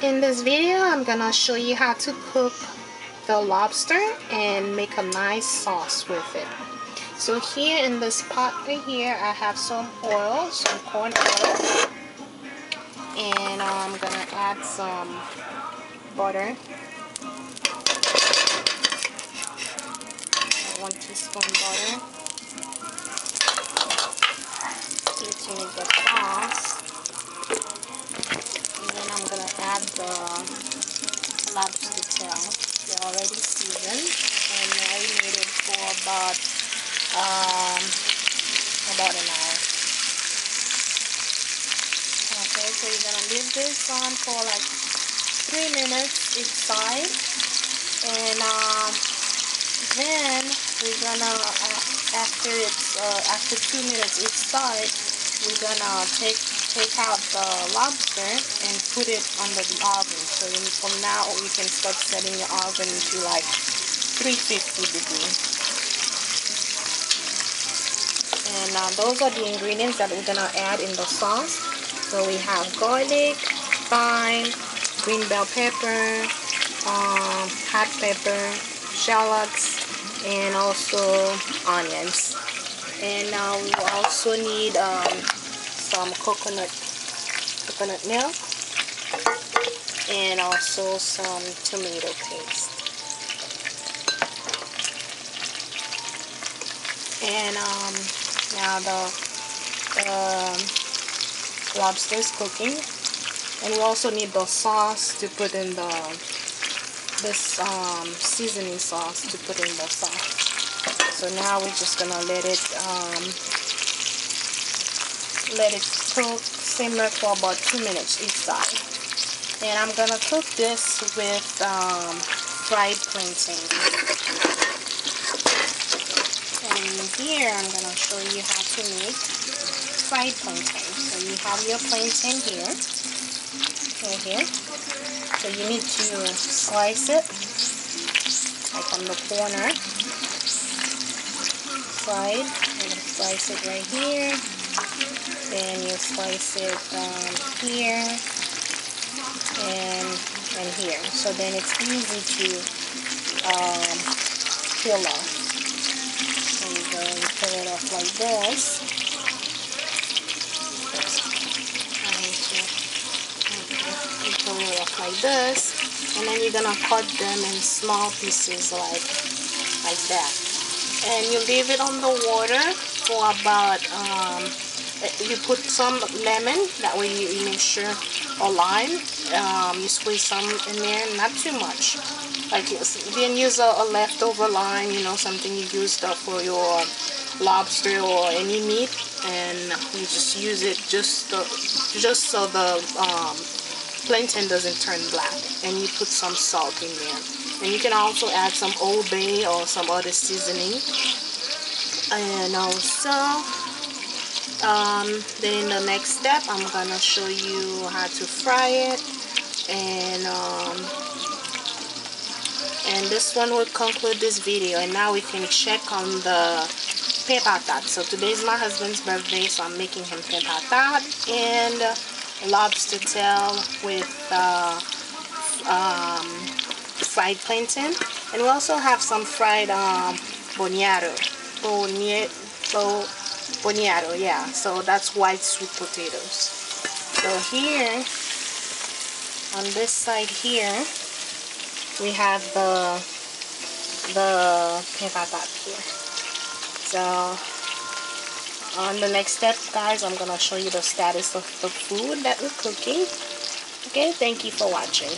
In this video, I'm gonna show you how to cook the lobster and make a nice sauce with it. So here in this pot right here, I have some oil, some corn oil, and I'm gonna add some butter. 1 teaspoon butter. Let me get sauce. And then I'm gonna add the lobster tail. They're already seasoned and marinated for about an hour. Okay, so you're gonna leave this on for like 3 minutes each side, and then we're gonna after 2 minutes each side, we're gonna take out the lobster and put it under the oven. So from now we can start setting your oven to like 350 degrees. And those are the ingredients that we're gonna add in the sauce. So we have garlic, thyme, green bell pepper, hot pepper, shallots, and also onions. And we also need some coconut milk and also some tomato paste. And now the lobster is cooking, and we also need the sauce to put in this seasoning sauce to put in the sauce. So now we're just gonna let it cook, simmer for about 2 minutes each side. And I'm gonna cook this with fried plantain. And here I'm gonna show you how to make fried plantain. So you have your plantain here, right here. So you need to slice it like on the corner. Side, and slice it right here. Then you slice it here and here. So then it's easy to peel off. There you go. You peel it off like this. You peel it off like this, and then you're gonna cut them in small pieces like that. And you leave it on the water for about, you put some lemon, that way you make sure, or lime, you squeeze some in there, not too much. Like you didn't use a leftover lime, you know, something you used for your lobster or any meat, and you just use it just so the plantain doesn't turn black. And you put some salt in there. And you can also add some Old Bay or some other seasoning. And also, then in the next step, I'm gonna show you how to fry it. And this one will conclude this video. And now we can check on the pain patate. So today is my husband's birthday, so I'm making him pain patate and lobster tail with fried plantain, and we also have some fried boniato, yeah. So that's white sweet potatoes. So here on this side here, we have the pain patate here. So on the next step, guys, I'm gonna show you the status of the food that we're cooking. Okay, thank you for watching.